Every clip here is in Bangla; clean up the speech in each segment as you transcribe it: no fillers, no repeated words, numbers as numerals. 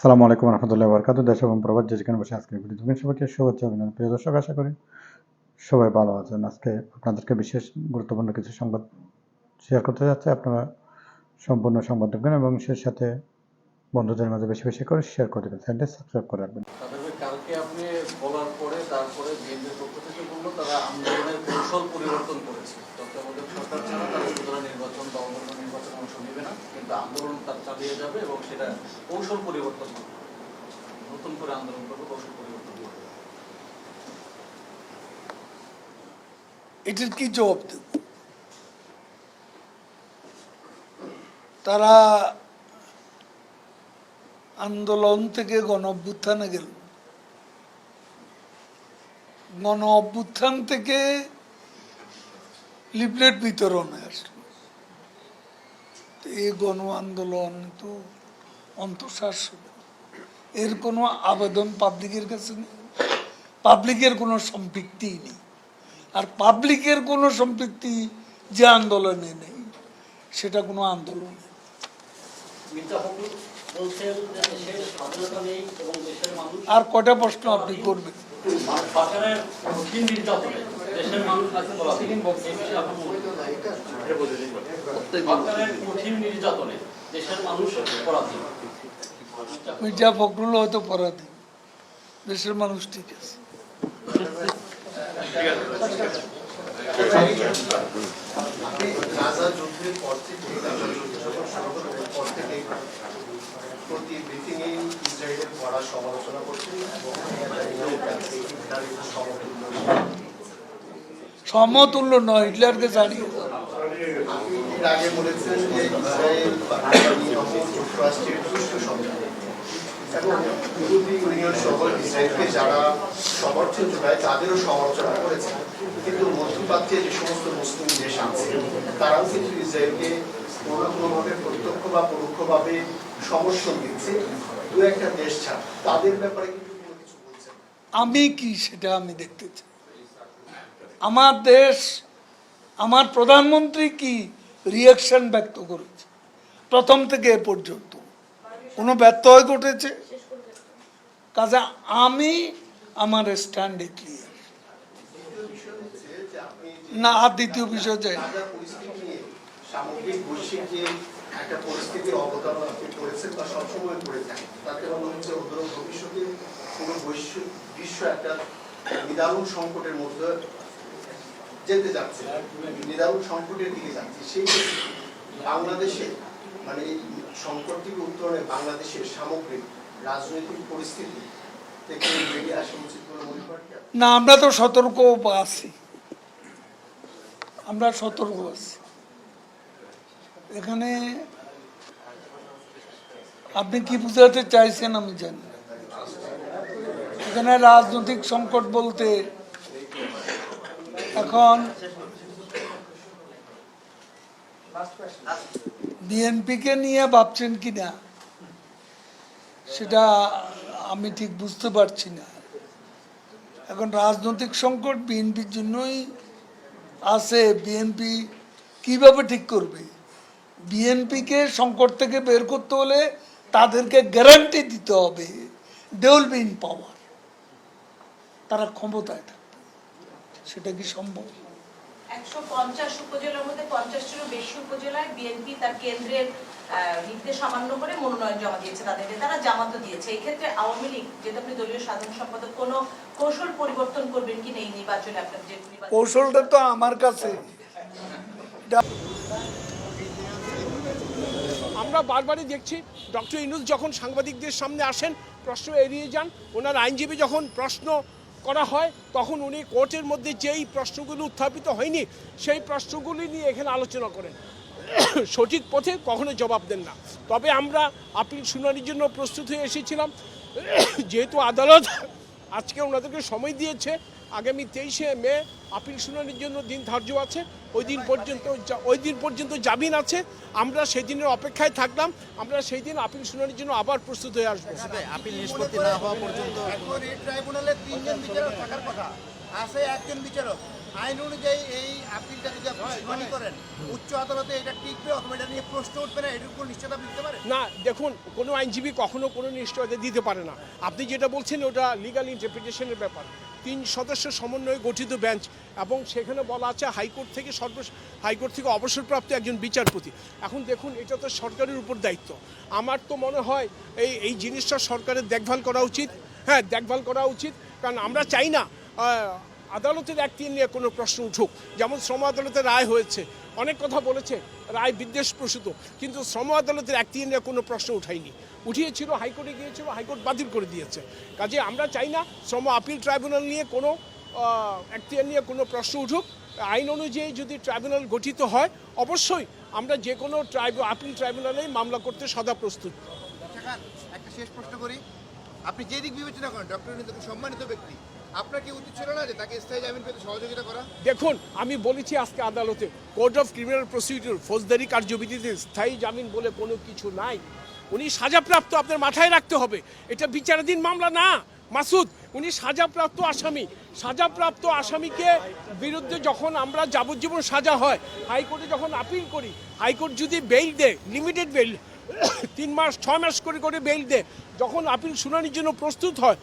আসসালামু আলাইকুম রহমতুল্লাহ বরকাত। দেশ এবং প্রবাস যেখানে বসে আজকে ভিডিও দেখবেন সবাইকে শুভেচ্ছা অভিনন্দন। প্রিয় দর্শক, আশা করি সবাই ভালো আছেন। আজকে আপনাদেরকে বিশেষ গুরুত্বপূর্ণ কিছু সংবাদ শেয়ার করতে যাচ্ছে। আপনারা সম্পূর্ণ সংবাদ দেখবেন এবং সেই সাথে বন্ধুদের মাঝে বেশি বেশি করে শেয়ার করে দেবেন। চ্যানেলটি সাবস্ক্রাইব করে রাখবেন। কালকে আপনি বলার পরে তারপরে বিএনপির পক্ষ থেকে বললো তারা আন্দোলনের কৌশল পরিবর্তন করেছে। তত্ত্বাবধায়ক সরকার ছাড়া তারা নির্বাচন বা অন্য নির্বাচনে অংশ নেবে না, কিন্তু আন্দোলন তার চালিয়ে যাবে এবং সেটা কৌশল পরিবর্তন হবে, নতুন করে আন্দোলন করবে, কৌশল পরিবর্তন করবে। এটার কি জবাব দেব? তারা আন্দোলন থেকে গণ অভ্যুত্থানে গেল, গণ অভ্যুত্থান থেকে লিফলেট বিতরণে আসলো। এই গণ আন্দোলন তো অন্তঃশ্বাস, এর কোনো আবেদন পাবলিকের কাছে নেই, পাবলিকের কোনো সম্পৃক্তি নেই। আর পাবলিকের কোনো সম্পৃক্তি যে আন্দোলনে নেই সেটা কোনো আন্দোলন। আর কয়টা প্রশ্ন আপনি করবেন? মির্জা ফখরুল হয়তো পরাধীন, দেশের মানুষ ঠিক আছে। সমতুল্য নয়, হিটলারকে জানিয়ে আগে বলেছেন যে ইসরায়েল যুক্তরাষ্ট্রের দুষ্ট সন্তান এবং ইউরোপীয় ইউনিয়ন সহ ইসরায়েলকে যারা সমর্থন যোগায় তাদেরও সমালোচনা করেছে। কিন্তু মধ্যপ্রাচ্যে যে সমস্ত মুসলিম দেশ আছে তারাও কিন্তু ইসরায়েলকে কোনো কোনোভাবে প্রত্যক্ষ বা পরোক্ষভাবে সমর্থন দিচ্ছে। দু একটা দেশ ছাড়া তাদের ব্যাপারে কিন্তু কোনো কিছু বলছে না। আমি কি সেটা আমি দেখতে চাই। আমার দেশ, আমার প্রধানমন্ত্রী কি রিয়াকশন ব্যক্ত করেছে প্রথম থেকে এ পর্যন্ত? কোনো ব্যত্যয় ঘটেছে? কাজে আমি আমার স্ট্যান্ডে ক্লিয়ার না। আর দ্বিতীয় বিষয় যে সামগ্রিক বৈশ্বিক যে একটা পরিস্থিতির অবদান আপনি করেছেন বা সবসময় করে থাকেন, তাতে মনে হচ্ছে অদূর ভবিষ্যতে কোনো বৈশ্বিক বিশ্ব একটা নিদারুণ সংকটের মধ্যে যেতে যাচ্ছে, নিদারুণ সংকটের দিকে যাচ্ছে। সেই বাংলাদেশে মানে এই সংকট থেকে উত্তরণে বাংলাদেশের সামগ্রিক রাজনৈতিক পরিস্থিতি থেকে বেরিয়ে আসা উচিত বলে মনে করেন? না, আমরা তো সতর্ক আছি, আমরা সতর্ক আছি। এখানে আপনি কি বুঝাতে চাইছেন আমি জানি। এখানে রাজনৈতিক সংকট বলতে এখন বিএনপিকে নিয়ে ভাবছেন কিনা সেটা আমি ঠিক বুঝতে পারছি না। এখন রাজনৈতিক সংকট বিএনপির জন্যই আছে। বিএনপি কিভাবে ঠিক করবে? বিএনপিকে সংকট থেকে বের করতে হলে তাদেরকে গ্যারান্টি দিতে হবে they will be in power, তারা ক্ষমতায় থাকবে। সেটা কি সম্ভব? 150 উপজেলার মধ্যে 50টিরও বেশি উপজেলায় বিএনপি তার কেন্দ্রের নির্দেশ অমান্য করে মনোনয়ন জমা দিয়েছে, তাদেরকে তারা জামাতও দিয়েছে। এই ক্ষেত্রে আওয়ামী লীগ যেটা আপনি দলীয় সাধারণ সম্পাদক, কোনো কৌশল পরিবর্তন করবেন কিনা এই নির্বাচনে? আপনার যে কৌশলটা তো আমার কাছে, আমরা বারবারই দেখছি ডক্টর ইউনূস যখন সাংবাদিকদের সামনে আসেন প্রশ্ন এড়িয়ে যান। ওনার আইনজীবী যখন প্রশ্ন করা হয় তখন উনি কোর্টের মধ্যে যেই প্রশ্নগুলো উত্থাপিত হয়নি সেই প্রশ্নগুলি নিয়ে এখানে আলোচনা করেন, সঠিক পথে কখনো জবাব দেন না। তবে আমরা আপিল শুনানির জন্য প্রস্তুত হয়ে এসেছিলাম। যেহেতু আদালত আজকে ওনাদেরকে সময় দিয়েছে, আগামী 23শে মে আপিল শুনানির জন্য দিন ধার্য আছে। ওই দিন পর্যন্ত জামিন আছে। আমরা সেই দিনের অপেক্ষায় থাকলাম। আমরা সেই দিন আপিল শুনানির জন্য আবার প্রস্তুত হয়ে আসবো। আপিল নিষ্পত্তি না হওয়া পর্যন্ত ট্রাইব্যুনালে 3 জন বিচারক থাকার কথা, আছে 1 জন বিচারক। আইন অনুযায়ী এই আপিলটা যদি আপনি শুনানি করেন উচ্চ আদালতে এটা টিকবে অথবা এটা নিয়ে প্রশ্ন উঠবে না, এটার উপর নিশ্চয়তা আপনি দিতে পারেন? না দেখুন, কোনো আইনজীবী কখনো কোনো নিশ্চয়তা দিতে পারে না। আপনি যেটা বলছেন ওটা লিগাল ইন্টারপ্রিটেশনের ব্যাপার। 3 সদস্য সমন্বয়ে গঠিত বেঞ্চ, এবং সেখানে বলা আছে হাইকোর্ট থেকে অবসরপ্রাপ্ত একজন বিচারপতি। এখন দেখুন, এটা তো সরকারের উপর দায়িত্ব। আমার তো মনে হয় এই জিনিসটা সরকারের দেখভাল করা উচিত। হ্যাঁ, দেখভাল করা উচিত, কারণ আমরা চাই না আদালতের একটি নিয়ে কোনো প্রশ্ন উঠুক। যেমন শ্রম আদালতের রায় হয়েছে, অনেক কথা বলেছে, রায় বিদ্বেষপ্রসূত, কিন্তু শ্রম আদালতের একটি নিয়ে কোনো প্রশ্ন উঠায়নি। উঠিয়েছিল, হাইকোর্টে গিয়েছিল, হাইকোর্ট বাতিল করে দিয়েছে। কাজে আমরা চাই না শ্রম আপিল ট্রাইব্যুনাল নিয়ে কোনো এখতিয়ার নিয়ে কোনো প্রশ্ন উঠুক। আইন অনুযায়ী যদি ট্রাইব্যুনাল গঠিত হয়, অবশ্যই আমরা যে কোনো আপিল ট্রাইব্যুনালেই মামলা করতে সদা প্রস্তুত। একটা শেষ প্রশ্ন করি, আপনি যে দিক বিবেচনা করেন ডক্টর ইউনূস সম্মানিত ব্যক্তি, আপনার কি উচিত ছিল না যে তাকে স্থায়ী জামিন পেতে সহযোগিতা করা? দেখুন, আমি বলেছি আজকে আদালতে, কোড অফ ক্রিমিনাল প্রসিডিউর ফৌজদারি কার্যবিধিতে স্থায়ী জামিন বলে কোনো কিছু নাই। উনি সাজাপ্রাপ্ত, আপনার মাথায় রাখতে হবে, এটা বিচারাধীন মামলা না মাসুদ। উনি সাজাপ্রাপ্ত আসামি। সাজাপ্রাপ্ত আসামিকে বিরুদ্ধে যখন আমরা যাবজ্জীবন সাজা হয়, হাইকোর্টে যখন আপিল করি, হাইকোর্ট যদি বেইল দেয়, লিমিটেড বেইল 3 মাস 6 মাস করে বেইল দেয়, যখন আপিল শুনানির জন্য প্রস্তুত হয়,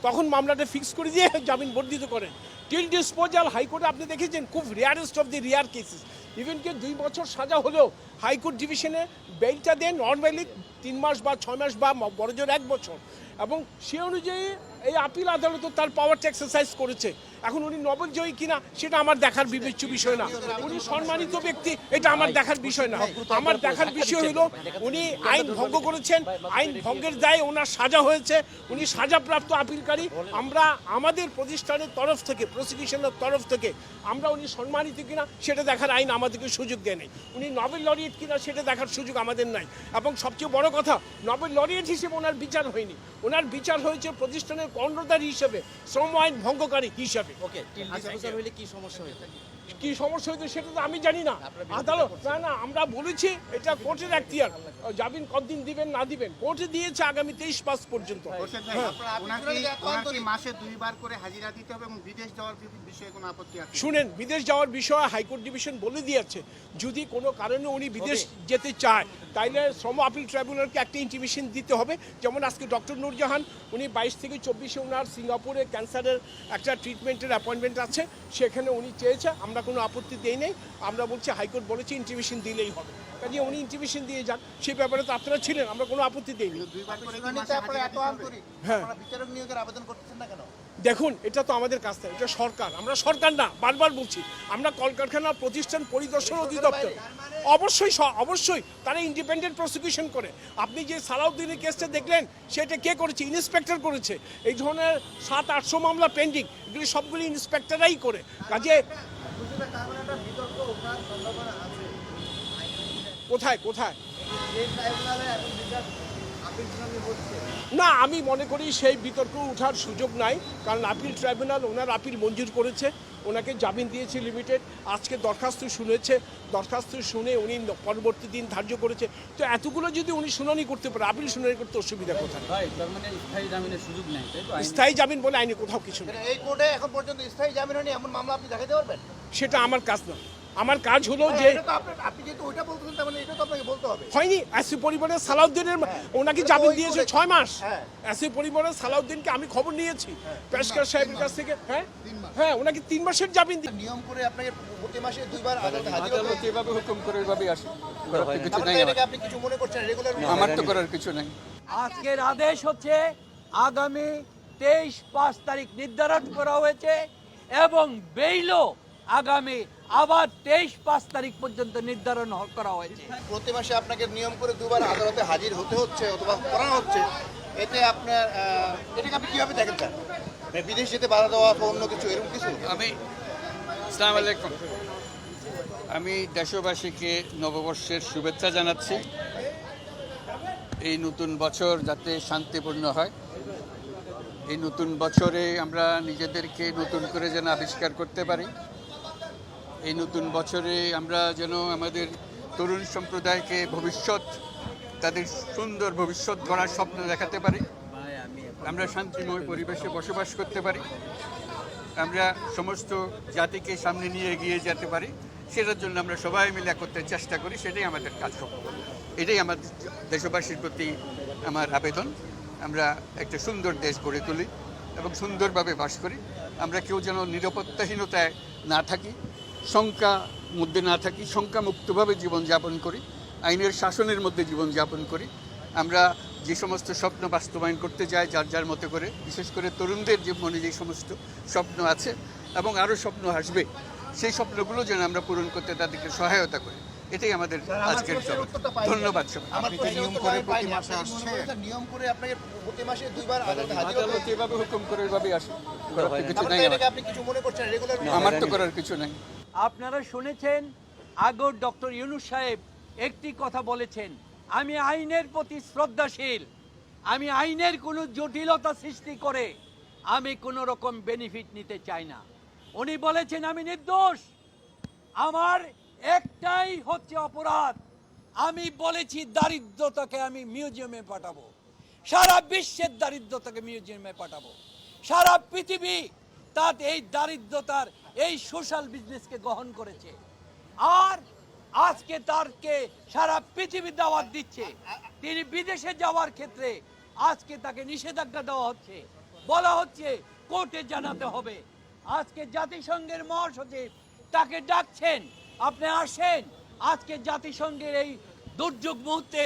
তখন মামলাটা ফিক্স করে দিয়ে জামিন বর্ধিত করেন। টিল ডিসপোজাল হাইকোর্টে আপনি দেখেছেন খুব rarest of the rare cases, even কি 2 বছর সাজা হলেও হাইকোর্ট ডিভিশনে বেইলটা দেন নর্মালি 3 মাস বা 6 মাস বা বড়জোর 1 বছর, এবং সে অনুযায়ী এই আপিল আদালত তার পাওয়ারটা এক্সারসাইজ করেছে। এখন উনি নোবেল জয়ী কিনা সেটা আমার দেখার বিবেচ্য বিষয় না। উনি সম্মানিত ব্যক্তি, এটা আমার দেখার বিষয় না। আমার দেখার বিষয় হলো উনি আইন ভঙ্গ করেছেন, আইন ভঙ্গের দায়ে ওনার সাজা হয়েছে, উনি সাজাপ্রাপ্ত আপিলকারী। আমরা আমাদের প্রতিষ্ঠানের তরফ থেকে, প্রসিকিউশনের তরফ থেকে আমরা উনি সম্মানিত কিনা সেটা দেখার আইন আমাদেরকে সুযোগ দেয় নাই। উনি নোবেল লরিয়েট কিনা সেটা দেখার সুযোগ আমাদের নাই। এবং সবচেয়ে বড় কথা, নোবেল লরিয়েট হিসেবে ওনার বিচার হয়নি, ওনার বিচার হয়েছে প্রতিষ্ঠানের কর্ণধার হিসেবে, শ্রম আইন ভঙ্গকারী হিসাবে। ওকে, হলে কি সমস্যা হয়ে থাকে? কি সমস্যা হয়েছে সেটা তো আমি জানি না। আদালত না, আমরা বলেছি এটা কোর্টের এখতিয়ার, জামিন কতদিন দিবেন না দিবেন কোর্টে দিয়েছে আগামী 23/5 পর্যন্ত। মাসে 2 বার করে হাজিরা দিতে হবে এবং বিদেশ যাওয়ার বিষয়ে কোনো আপত্তি আছে? শুনেন, বিদেশ যাওয়ার বিষয়ে হাইকোর্ট ডিভিশন বলে দিয়েছে, যদি কোনো কারণে উনি বিদেশ যেতে চায় তাইলে শ্রম আপিল ট্রাইব্যুনালকে একটা ইন্টিমেশন দিতে হবে। যেমন আজকে ডক্টর নূরজাহান, উনি 22 থেকে 24 ওনার সিঙ্গাপুরে ক্যান্সারের একটা ট্রিটমেন্টের অ্যাপয়েন্টমেন্ট আছে, সেখানে উনি চেয়েছে, আমরা কোনো আপত্তি দেই নেই। আমরা বলছি হাইকোর্ট বলেছে ইন্টিমেশন দিলেই হবে, কাজে উনি ইন্টিমেশন দিয়ে যান, সেই ব্যাপারে তো আপনারা ছিলেন, আমরা কোনো আপত্তি দেইনি। হ্যাঁ, বিচারক নিয়োগের আবেদন করতেছেন না কেন? দেখুন, এটা তো আমাদের কাছ থেকে, এটা সরকার, আমরা সরকার না, বারবার বলছি, আমরা কলকারখানা প্রতিষ্ঠান পরিদর্শন অধিদপ্তর। অবশ্যই তারা ইন্ডিপেন্ডেন্ট প্রসিকিউশন করে। আপনি যে সালাউদ্দিনের কেসটা দেখলেন, সেটা কে করেছে? ইন্সপেক্টর করেছে। এই ধরনের 700-800 মামলা পেন্ডিং, এগুলি সবগুলি ইন্সপেক্টররাই করে। কাজে কোথায় না, আমি মনে করি সেই বিতর্ক ওঠার সুযোগ নাই, কারণ আপিল ট্রাইব্যুনাল ওনার আপিল মঞ্জুর করেছে, ওনাকে জামিন দিয়েছে লিমিটেড। আজকে দরখাস্ত শুনেছে, দরখাস্ত শুনে উনি পরবর্তী দিন ধার্য করেছে। তো এতগুলো যদি উনি শুনানি করতে পারে, আপিল শুনানি করতে অসুবিধা কোথায়? স্থায়ী জামিনের সুযোগ নেই, স্থায়ী জামিন বলে আইনে কোথাও কিছু নেই। এই কোর্টে এখন পর্যন্ত স্থায়ী জামিন হয়নি এমন মামলা আপনি দেখাতে পারবেন? সেটা আমার কাজ না। আমার কাজ হলো যে আপনি যেহেতু ওইটা বলতেছেন, তার মানে এটা তো আপনাকে বলতে হবে। হয়নি, এসি পরিবারের সালাউদ্দিনের ওনাকে জামিন দিয়েছে 6 মাস। এসি পরিবারের সালাউদ্দিনকে আমি খবর নিয়েছি পেশকার সাহেবের কাছ থেকে। হ্যাঁ, ওনাকে 3 মাসের জামিন দিয়ে নিয়ম করে আপনাকে প্রতি মাসে 2 বার আদালতে হাজির হতে হবে। যেভাবে হুকুম করে ওইভাবেই আসে, কিছু নাই। এটাকে আপনি কিছু মনে করছেন রেগুলার? আমার তো করার কিছু নাই। আজকের আদেশ হচ্ছে আগামী 23-5 তারিখ নির্ধারণ করা হয়েছে, এবং বেইলও আগামী আবার 23-5 তারিখ পর্যন্ত নির্ধারণ করা হয়েছে। প্রতি মাসে আপনাকে নিয়ম করে 2 বার আদালতে হাজির হতে হচ্ছে অথবা করানো হচ্ছে, এতে আপনার এটাকে আপনি কিভাবে দেখেন? স্যার, বিদেশ যেতে বাধা দেওয়া বা অন্য কিছু এরকম কিছু? আসসালামু আলাইকুম, আমি দেশবাসীকে নববর্ষের শুভেচ্ছা জানাচ্ছি। এই নতুন বছর যাতে শান্তিপূর্ণ হয়, এই নতুন বছরে আমরা নিজেদেরকে নতুন করে যেন আবিষ্কার করতে পারি, এই নতুন বছরে আমরা যেন আমাদের তরুণ সম্প্রদায়কে তাদের সুন্দর ভবিষ্যৎ গড়ার স্বপ্ন দেখাতে পারি, আমরা শান্তিময় পরিবেশে বসবাস করতে পারি, আমরা সমস্ত জাতিকে সামনে নিয়ে এগিয়ে যেতে পারি, সেটার জন্য আমরা সবাই মিলে করতে চেষ্টা করি। সেটাই আমাদের কাজ। এটাই আমার দেশবাসীর প্রতি আমার আবেদন। আমরা একটা সুন্দর দেশ গড়ে তুলি এবং সুন্দরভাবে বাস করি। আমরা কেউ যেন নিরাপত্তাহীনতায় না থাকি, শঙ্কার মধ্যে না থাকি, শঙ্কামুক্তভাবে জীবনযাপন করি, আইনের শাসনের মধ্যে জীবনযাপন করি। আমরা যে সমস্ত স্বপ্ন বাস্তবায়ন করতে যাই যার যার মতো করে, বিশেষ করে তরুণদের যে মনে যে সমস্ত স্বপ্ন আছে এবং আরও স্বপ্ন আসবে, সেই স্বপ্নগুলো যেন আমরা পূরণ করতে তাদেরকে সহায়তা করি। এটাই আমাদের আজকের জন্য। ধন্যবাদ সবাই। আমার নিয়ম করে প্রতি মাসে আসছে, নিয়ম করে আপনাকে প্রতি মাসে 2 বার আদালতে হাজির হতে আদালত এভাবে হুকুম করে এভাবে আসে, কিছু হয়। নাই এটাকে আপনি কিছু মনে করছেন রেগুলার? আমার তো করার কিছু নাই। আপনারা শুনেছেন আগর ডক্টর ইউনূস সাহেব একটি কথা বলেছেন, আমি আইনের প্রতি শ্রদ্ধাশীল, আমি আইনের কোনো জটিলতা সৃষ্টি করে আমি কোনো রকম বেনিফিট নিতে চাই না। উনি বলেছেন আমি নির্দোষ, আমার একটাই হচ্ছে অপরাধ, আমি বলেছি দারিদ্রতাকে আমি মিউজিয়ামে পাঠাবো, সারা বিশ্বের দারিদ্রতাকে মিউজিয়ামে পাঠাবো, সারা পৃথিবী তার এই দারিদ্রতার এই সোশ্যাল বিজনেসকে গ্রহণ করেছে, আর আজকে তারকে সারা পৃথিবী দাওয়াত দিচ্ছে। তিনি বিদেশে যাওয়ার ক্ষেত্রে আজকে তাকে নিষেধাজ্ঞা দেওয়া হচ্ছে, বলা হচ্ছে কোর্টে জানাতে হবে। আজকে জাতিসংঘের মহাসচিব তাকে ডাকছেন, আপনি আসেন, আজকে জাতিসংঘের এই দুর্যোগ মুহূর্তে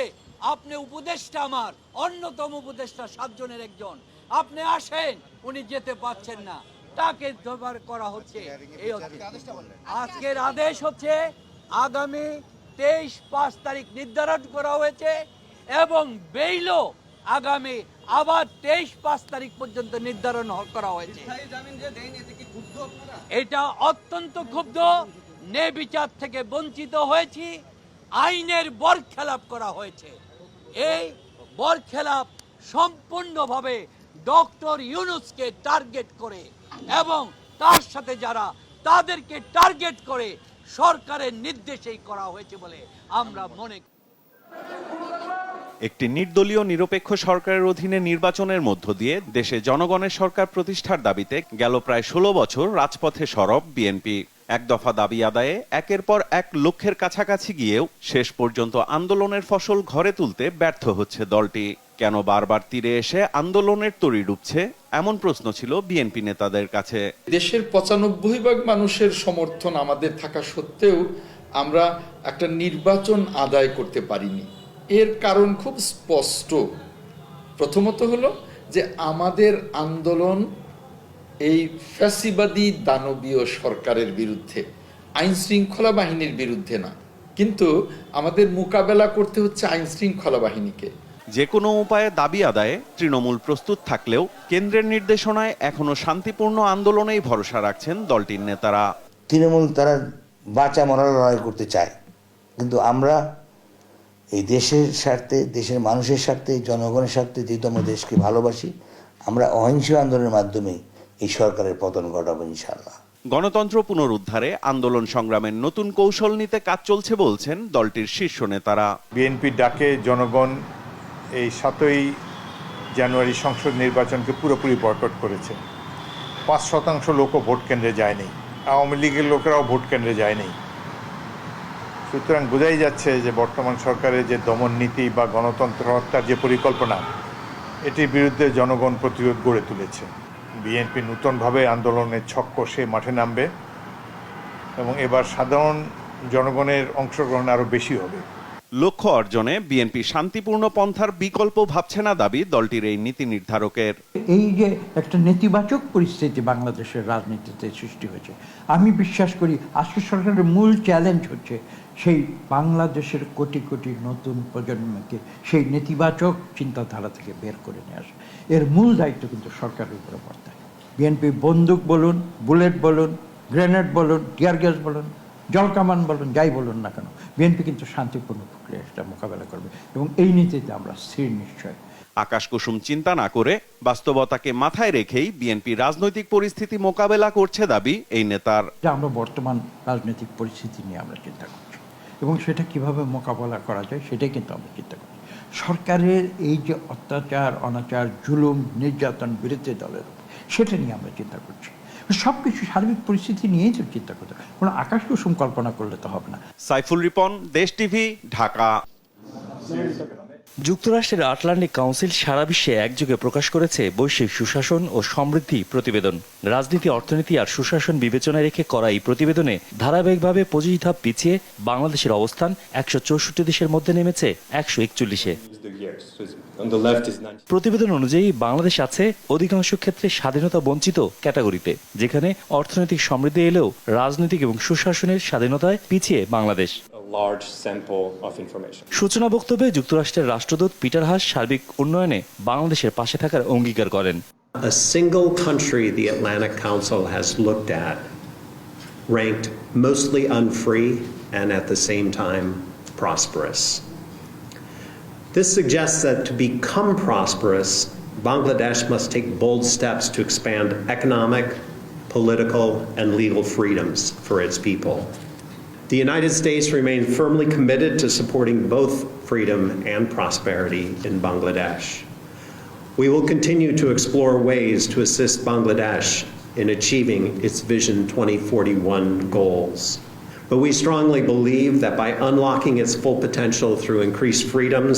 আপনি উপদেষ্টা, আমার অন্যতম উপদেষ্টা 7 জনের একজন, আপনি আসেন, উনি যেতে পারছেন না, তাকে জবার করা হচ্ছে। এই হচ্ছে আজকের আদেশ হচ্ছে আগামী 23-5 তারিখ নির্ধারণ করা হয়েছে এবং বেইলও আগামী আবার 23-5 তারিখ পর্যন্ত নির্ধারণ করা হয়েছে। এটা অত্যন্ত ক্ষুব্ধ, ন্যায়বিচার থেকে বঞ্চিত হয়েছি, আইনের বরখেলাপ করা হয়েছে। এই বরখেলাপ সম্পূর্ণভাবে ডক্টর ইউনূসকে টার্গেট করে এবং তার সাথে যারা, তাদেরকে টার্গেট করে সরকারের নির্দেশেই করা হয়েছে বলে আমরা মনে করি। একটি নির্দলীয় নিরপেক্ষ সরকারের অধীনে নির্বাচনের মধ্য দিয়ে দেশে জনগণের সরকার প্রতিষ্ঠার দাবিতে গেল প্রায় 16 বছর রাজপথে সরব বিএনপি। এক দফা দাবি আদায়ে একের পর এক লক্ষ্যের কাছাকাছি গিয়েও শেষ পর্যন্ত আন্দোলনের ফসল ঘরে তুলতে ব্যর্থ হচ্ছে দলটি। কেন বারবার তীরে এসে আন্দোলনের তরি ডুবছে, এমন প্রশ্ন ছিল বিএনপি নেতাদের কাছে। দেশের 95% মানুষের সমর্থন আমাদের থাকা সত্ত্বেও আমরা একটা নির্বাচন আদায় করতে পারিনি। এর কারণ খুব স্পষ্ট। প্রথমত হলো যে আমাদের আন্দোলন এই ফ্যাসিবাদী দানবীয় সরকারের বিরুদ্ধে, আইন শৃঙ্খলা বাহিনীর বিরুদ্ধে না, কিন্তু আমাদের মোকাবেলা করতে হচ্ছে আইন শৃঙ্খলা বাহিনীকে। যে কোনো উপায়ে দাবি আদায়ে তৃণমূল প্রস্তুত থাকলেও কেন্দ্রের নির্দেশনায় এখনো শান্তিপূর্ণ আন্দোলনেই ভরসা রাখছেন দলটির নেতারা। তৃণমূল তারা বাঁচা মরার লড়াই করতে চায়, কিন্তু আমরা এই দেশের স্বার্থে, দেশের মানুষের স্বার্থে, জনগণের স্বার্থে, যেহেতু আমরা দেশকে ভালোবাসি, আমরা অহিংস আন্দোলনের মাধ্যমে এই সরকারের পতন ঘটাবো ইনশাআল্লাহ। গণতন্ত্র পুনরুদ্ধারে আন্দোলন সংগ্রামের নতুন কৌশল নিতে কাজ চলছে বলছেন দলটির শীর্ষ নেতারা। বিএনপির ডাকে জনগণ এই 7ই জানুয়ারি সংসদ নির্বাচনকে পুরোপুরি বয়কট করেছে। 5% লোকও ভোট কেন্দ্রে যায়নি, আওয়ামী লীগের লোকেরাও ভোট কেন্দ্রে যায়নি। সুতরাং বোঝাই যাচ্ছে যে বর্তমান সরকারের যে দমন নীতি বা গণতন্ত্র হত্যার যে পরিকল্পনা, এটির বিরুদ্ধে জনগণ প্রতিরোধ গড়ে তুলেছে। বিএনপি নতুনভাবে আন্দোলনের ছক কষে মাঠে নামবে এবং এবার সাধারণ জনগণের অংশগ্রহণ আরও বেশি হবে। লক্ষ্য অর্জনে বিএনপি শান্তিপূর্ণ পন্থার বিকল্প ভাবছে না দাবি দলটির এই নীতি নির্ধারকের। এই যে একটা নেতিবাচক পরিস্থিতি বাংলাদেশের রাজনীতিতে সৃষ্টি হয়েছে, আমি বিশ্বাস করি আজকে সরকারের মূল চ্যালেঞ্জ হচ্ছে সেই বাংলাদেশের কোটি কোটি নতুন প্রজন্মকে সেই নেতিবাচক চিন্তাধারা থেকে বের করে নিয়ে আসা। এর মূল দায়িত্ব কিন্তু সরকারের উপরে বর্তায়। বিএনপি বন্দুক বলুন, বুলেট বলুন, গ্রেনেড বলুন, টিয়ার গ্যাস বলুন, জলকামান বলুন, যাই বলুন না কেন, বিএনপি কিন্তু শান্তিপূর্ণ প্রক্রিয়াটা মোকাবেলা করবে এবং এই নীতিতে আমরা স্থির নিশ্চয়। আকাশ কুসুম চিন্তা না করে বাস্তবতাকে মাথায় রেখেই বিএনপি রাজনৈতিক পরিস্থিতি মোকাবেলা করছে দাবি এই নেতার। আমরা বর্তমান রাজনৈতিক পরিস্থিতি নিয়ে আমরা চিন্তা করছি এবং সেটা কিভাবে মোকাবেলা করা যায় সেটাই কিন্তু আমরা চিন্তা করছি। সরকারের এই যে অত্যাচার, অনাচার, জুলুম, নির্যাতন বিরোধী দলের, সেটা নিয়ে আমরা চিন্তা করছি। সব কিছু সার্বিক পরিস্থিতি নিয়েই তো চিন্তা করতে হবে, কোনো আকাশ কুসুম কল্পনা করলে তো হবে না। সাইফুল রিপন, দেশ টিভি, ঢাকা। যুক্তরাষ্ট্রের আটলান্টিক কাউন্সিল সারা বিশ্বে একযোগে প্রকাশ করেছে বৈশ্বিক সুশাসন ও সমৃদ্ধি প্রতিবেদন। রাজনীতি, অর্থনীতি আর সুশাসন বিবেচনায় রেখে করা এই প্রতিবেদনে ধারাবাহিকভাবে 25 ধাপ পিছিয়ে বাংলাদেশের অবস্থান 164 দেশের মধ্যে নেমেছে 141-এ। প্রতিবেদন অনুযায়ী বাংলাদেশ আছে অধিকাংশ ক্ষেত্রে স্বাধীনতা বঞ্চিত ক্যাটাগরিতে, যেখানে অর্থনৈতিক সমৃদ্ধি এলেও রাজনৈতিক এবং সুশাসনের স্বাধীনতায় পিছিয়ে বাংলাদেশ। সূচনা বক্তব্যে যুক্তরাষ্ট্রের রাষ্ট্রদূত পিটার হাস সার্বিক উন্নয়নে বাংলাদেশের পাশে থাকার অঙ্গীকার করেন। A single country the Atlantic Council has looked at ranked mostly unfree and at the same time prosperous. This suggests that to become prosperous, Bangladesh must take bold steps to expand economic, political, and legal freedoms for its people. The United States remains firmly committed to supporting both freedom and prosperity in Bangladesh. We will continue to explore ways to assist Bangladesh in achieving its Vision 2041 goals. But we strongly believe that by unlocking its full potential through increased freedoms,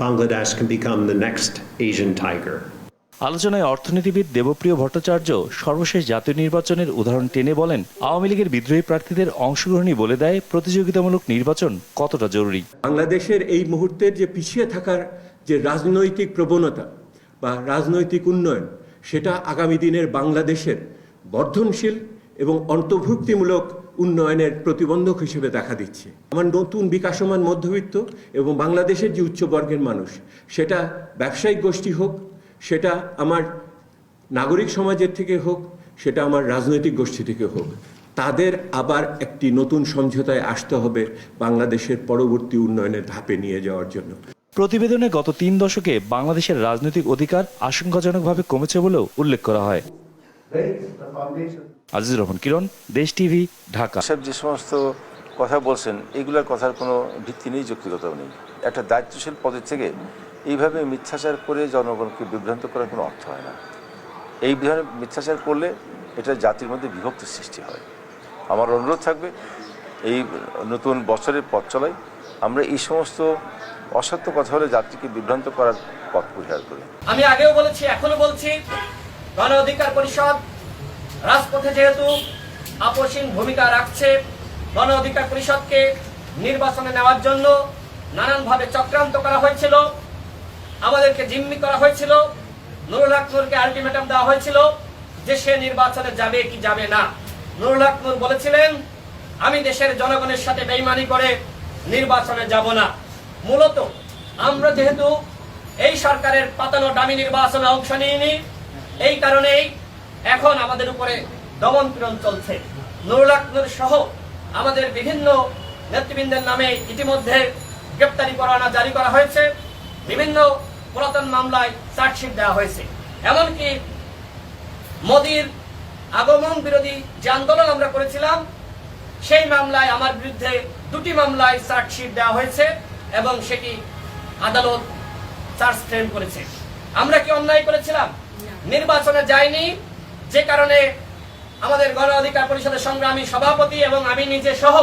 Bangladesh can become the next Asian tiger. আলোচনায় অর্থনীতিবিদ দেবপ্রিয় ভট্টাচার্য সর্বশেষ জাতীয় নির্বাচনের উদাহরণ টেনে বলেন, আওয়ামী লীগের বিদ্রোহী প্রার্থীদের অংশগ্রহণই বলে দেয় প্রতিযোগিতামূলক নির্বাচন কতটা জরুরি। বাংলাদেশের এই মুহূর্তের যে পিছিয়ে থাকার যে রাজনৈতিক প্রবণতা বা রাজনৈতিক উন্নয়ন, সেটা আগামী দিনের বাংলাদেশের বর্ধনশীল এবং অন্তর্ভুক্তিমূলক উন্নয়নের প্রতিবন্ধক হিসেবে দেখা দিচ্ছে। আমার নতুন বিকাশমান মধ্যবিত্ত এবং বাংলাদেশের যে উচ্চবর্গের মানুষ, সেটা ব্যবসায়িক গোষ্ঠী হোক, সেটা আমার নাগরিক সমাজের থেকে হোক, সেটা আমার রাজনৈতিক গোষ্ঠী থেকে হোক, তাদের আবার একটি নতুন সমঝোতায় আসতে হবে বাংলাদেশের পরবর্তী উন্নয়নের ধাপে নিয়ে যাওয়ার জন্য। প্রতিবেদনে গত 3 দশকে বাংলাদেশের রাজনৈতিক অধিকার আশঙ্কাজনকভাবে কমেছে বলেও উল্লেখ করা হয়। আজিজুর রহমান কিরণ, দেশ টিভি, ঢাকা। যে সমস্ত কথা বলছেন, এগুলোর কথার কোনো ভিত্তি নেই, যৌক্তিকতাও নেই। একটা দায়িত্বশীল পদের থেকে এইভাবে মিথ্যাচার করে জনগণকে বিভ্রান্ত করার কোনো অর্থ হয় না। এই ধরনের মিথ্যাচার করলে এটা জাতির মধ্যে বিভক্তির সৃষ্টি হয়। আমার অনুরোধ থাকবে, এই নতুন বছরের পথ চলাই আমরা এই সমস্ত অসত্য কথা হলে জাতিকে বিভ্রান্ত করার পথ পরিহার করি। আমি আগেও বলেছি, এখনো বলছি, গণ অধিকার পরিষদ রাজপথে যেহেতু আপসহীন ভূমিকা রাখছে, গণ অধিকার পরিষদকে নির্বাচনে নেওয়ার জন্য নানানভাবে চক্রান্ত করা হয়েছিল, আমাদেরকে জিম্মি করা হয়েছিল, নুরুল হক নূরকে আলটিমেটাম দেওয়া হয়েছিল যে সে নির্বাচনে যাবে কি যাবে না। নুরুল হক নূর বলেছিলেন, আমি দেশের জনগণের সাথে বেইমানি করে নির্বাচনে যাব না। মূলত আমরা যেহেতু এই সরকারের পাতানো দামি নির্বাচনে অংশ নিইনি, এই কারণেই এখন আমাদের উপরে দমন পীড়ন চলছে। নুরুল হক নূর সহ আমাদের বিভিন্ন নেতৃবৃন্দের নামে ইতিমধ্যে গ্রেপ্তারি পরোয়ানা জারি করা হয়েছে, বিভিন্ন পুরাতন মামলায় চার্জশিট দেওয়া হয়েছে। এমনকি মোদির আগমন বিরোধী যে আন্দোলন আমরা করেছিলাম, সেই মামলায় আমার বিরুদ্ধে 2টি মামলায় চার্জশিট দেওয়া হয়েছে এবং সেটি আদালত চার্জ ফ্রেম করেছে। আমরা কি অন্যায় করেছিলাম? নির্বাচনে যাইনি, যে কারণে আমাদের গণ অধিকার পরিষদের সংগ্রামী সভাপতি এবং আমি নিজে সহ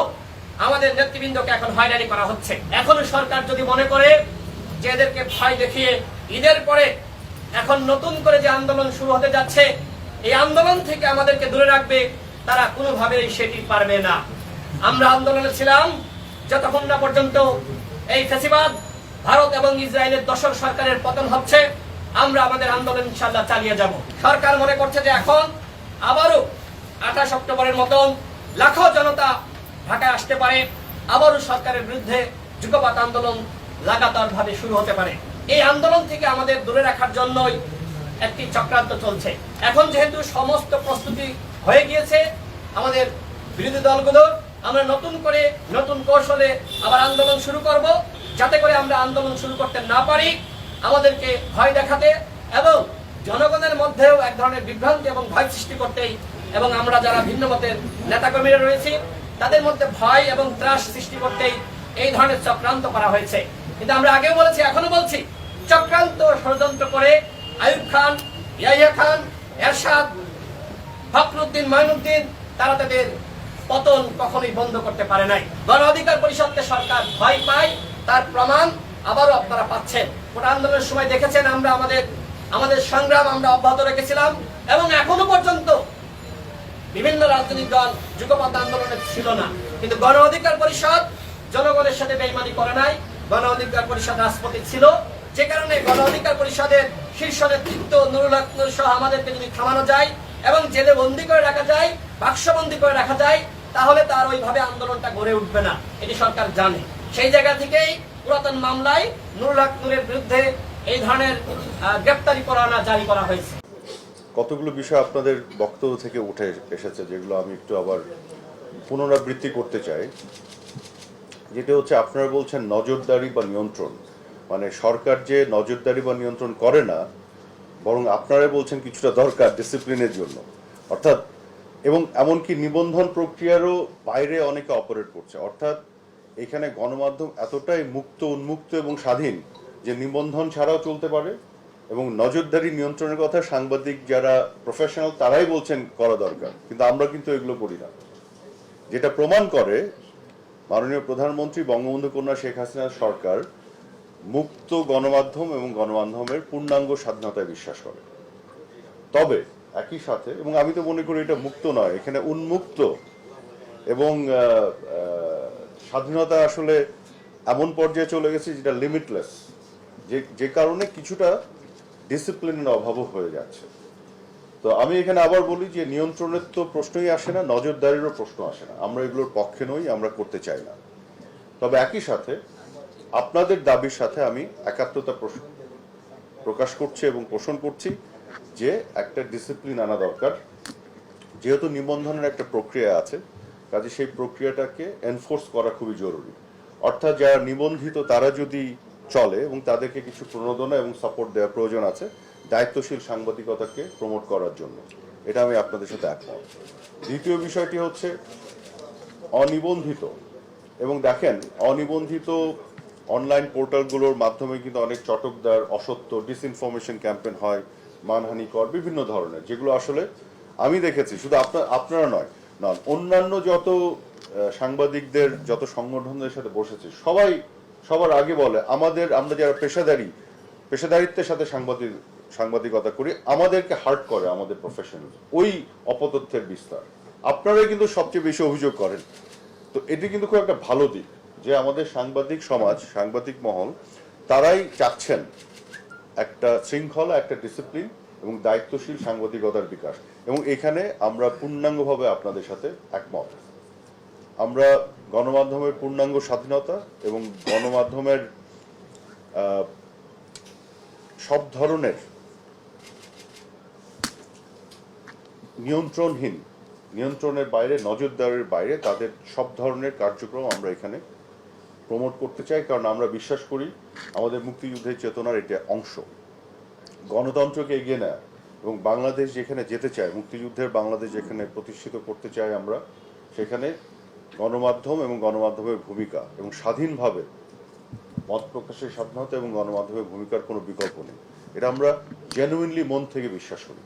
আমাদের নেতৃবৃন্দকে এখন হয়রানি করা হচ্ছে। এখনো সরকার যদি মনে করে যে এদেরকে ভয় দেখিয়ে ঈদের পরে এখন নতুন করে যে আন্দোলন শুরু হতে যাচ্ছে, এই আন্দোলন থেকে আমাদেরকে দূরে রাখবে, তারা কোনোভাবেই সেটি পারবে না। আমরা আন্দোলনে ছিলাম যতক্ষণ না পর্যন্ত এই ফ্যাসিবাদ ভারত এবং ইসরায়েলের দোসর সরকারের পতন হচ্ছে। আমরা আমাদের আন্দোলন ইনশাআল্লাহ চালিয়ে যাব। সরকার মনে করছে যে এখন আবারও 28 অক্টোবরের মতন লাখো জনতা ঢাকায় আসতে পারে, আবারও সরকারের বিরুদ্ধে যুগপৎ আন্দোলন লাগাতার ভাবে শুরু হতে পারে। এই আন্দোলন থেকে আমাদের দূরে রাখার জন্যই একটি চক্রান্ত চলছে। এখন যেহেতু সমস্ত প্রস্তুতি হয়ে গিয়েছে আমাদের বিরোধী দলগুলোর, আমরা নতুন করে নতুন কৌশলে আবার আন্দোলন শুরু করব, যাতে করে আমরা আন্দোলন শুরু করতে না পারি, আমাদেরকে ভয় দেখাতে এবং জনগণের মধ্যেও এক ধরনের বিভ্রান্তি এবং ভয় সৃষ্টি করতেই, এবং আমরা যারা ভিন্ন মতের নেতাকর্মীরা রয়েছি তাদের মধ্যে ভয় এবং ত্রাস সৃষ্টি করতেই এই ধরনের চক্রান্ত করা হয়েছে। কিন্তু আমরা আগেও বলেছি, এখনো বলছি, চক্রান্ত ষড়যন্ত্র করে আইয়ুব খান, ইয়াহিয়া খান, এরশাদ, ফখরুদ্দিন মাইনুদ্দিন তারা তাদের পতন কখনোই বন্ধ করতে পারে নাই। গণ অধিকার পরিষদকে সরকার ভয় পায়, তার প্রমাণ আবারও আপনারা পাচ্ছেন। কোটা আন্দোলনের সময় দেখেছেন আমরা আমাদের সংগ্রাম আমরা অব্যাহত রেখেছিলাম এবং এখনো পর্যন্ত বিভিন্ন রাজনৈতিক দল যুগপৎ আন্দোলনে ছিল না, কিন্তু গণ অধিকার পরিষদ জনগণের সাথে বেইমানি করে নাই। গণ অধিকার পরিষদ রাজপথে ছিল, যে কারণে গণ অধিকার পরিষদের শীর্ষ নেতৃত্ব নুরুল হক নূর সহ আমাদেরকে যদি থামানো যায় এবং জেলে বন্দি করে রাখা যায়, বাক্সবন্দি করে রাখা যায়, তাহলে তার ওইভাবে আন্দোলনটা গড়ে উঠবে না, এটি সরকার জানে। সেই জায়গা থেকেই পুরাতন মামলায় নুরুল হক নূরের বিরুদ্ধে এই ধরনের গ্রেপ্তারি পরোয়ানা জারি করা হয়েছে। কতগুলো বিষয় আপনাদের বক্তব্য থেকে উঠে এসেছে, যেগুলো আমি একটু আবার পুনরাবৃত্তি করতে চাই। যেটা হচ্ছে আপনারা বলছেন নজরদারি বা নিয়ন্ত্রণ, মানে সরকার যে নজরদারি বা নিয়ন্ত্রণ করে না, বরং আপনারা বলছেন কিছুটা দরকার ডিসিপ্লিনের জন্য, অর্থাৎ এবং এমনকি নিবন্ধন প্রক্রিয়ারও বাইরে অনেকে অপারেট করছে। অর্থাৎ এখানে গণমাধ্যম এতটাই মুক্ত, উন্মুক্ত এবং স্বাধীন যে নিবন্ধন ছাড়াও চলতে পারে, এবং নজরদারি নিয়ন্ত্রণের কথা সাংবাদিক যারা প্রফেশনাল তারাই বলছেন করা দরকার, কিন্তু আমরা কিন্তু এগুলো করি না। যেটা প্রমাণ করে মাননীয় প্রধানমন্ত্রী বঙ্গবন্ধু কন্যা শেখ হাসিনার সরকার মুক্ত গণমাধ্যম এবং গণমাধ্যমের পূর্ণাঙ্গ স্বাধীনতায় বিশ্বাস করে। তবে একই সাথে, এবং আমি তো মনে করি এটা মুক্ত নয়, এখানে উন্মুক্ত এবং স্বাধীনতা আসলে এমন পর্যায়ে চলে গেছে যেটা লিমিটলেস, যে কারণে কিছুটা ডিসিপ্লিনের অভাবও হয়ে যাচ্ছে। তো আমি এখানে আবার বলি যে নিয়ন্ত্রণের তো প্রশ্নই আসে না, নজরদারিরও প্রশ্ন আসে না। আমরা এগুলোর পক্ষে নই, আমরা করতে চাই না। তবে একই সাথে আপনাদের দাবির সাথে আমি একাত্মতা প্রকাশ করছি এবং পোষণ করছি যে একটা ডিসিপ্লিন আনা দরকার। যেহেতু নিবন্ধনের একটা প্রক্রিয়া আছে, কাজে সেই প্রক্রিয়াটাকে এনফোর্স করা খুবই জরুরি। অর্থাৎ যারা নিবন্ধিত তারা যদি চলে এবং তাদেরকে কিছু প্রণোদনা এবং সাপোর্ট দেওয়ার প্রয়োজন আছে দায়িত্বশীল সাংবাদিকতাকে প্রমোট করার জন্য। এটা আমি আপনাদের সাথে একমত। দ্বিতীয় বিষয়টি হচ্ছে অনিবন্ধিত, এবং দেখেন অনিবন্ধিত অনলাইন পোর্টালগুলোর মাধ্যমে কিন্তু অনেক চটকদার, অসত্য, ডিসইনফরমেশন ক্যাম্পেইন হয়, মানহানিকর বিভিন্ন ধরনের, যেগুলো আসলে আমি দেখেছি শুধু আপনারা নয়, অন্যান্য যত সাংবাদিকদের যত সংগঠনদের সাথে বসেছে সবার আগে বলে আমরা যারা পেশাদারিত্বের সাথে সাংবাদিকতা করি, আমাদেরকে হার্ট করে আমাদের প্রফেশনাল ওই অপতথ্যের বিস্তার। আপনারাই কিন্তু সবচেয়ে বেশি অভিযোগ করেন। তো এটি কিন্তু খুব একটা ভালো দিক যে আমাদের সাংবাদিক সমাজ, সাংবাদিক মহল তারাই চাচ্ছেন একটা শৃঙ্খলা, একটা ডিসিপ্লিন এবং দায়িত্বশীল সাংবাদিকতার বিকাশ, এবং এখানে আমরা পূর্ণাঙ্গভাবে আপনাদের সাথে একমত। আমরা গণমাধ্যমের পূর্ণাঙ্গ স্বাধীনতা এবং গণমাধ্যমের সব ধরনের নিয়ন্ত্রণের বাইরে, নজরদারির বাইরে তাদের সব ধরনের কার্যক্রম আমরা এখানে প্রমোট করতে চাই, কারণ আমরা বিশ্বাস করি আমাদের মুক্তিযুদ্ধের চেতনার এটা অংশ। গণতন্ত্রকে এগিয়ে নেয় এবং বাংলাদেশ যেখানে যেতে চায়, মুক্তিযুদ্ধের বাংলাদেশ যেখানে প্রতিষ্ঠিত করতে চাই আমরা, সেখানে গণমাধ্যম এবং গণমাধ্যমের ভূমিকা এবং স্বাধীনভাবে মত প্রকাশের স্বাধীনতা এবং গণমাধ্যমের ভূমিকার কোনো বিকল্প নেই। এটা আমরা জেনুইনলি মন থেকে বিশ্বাস করি।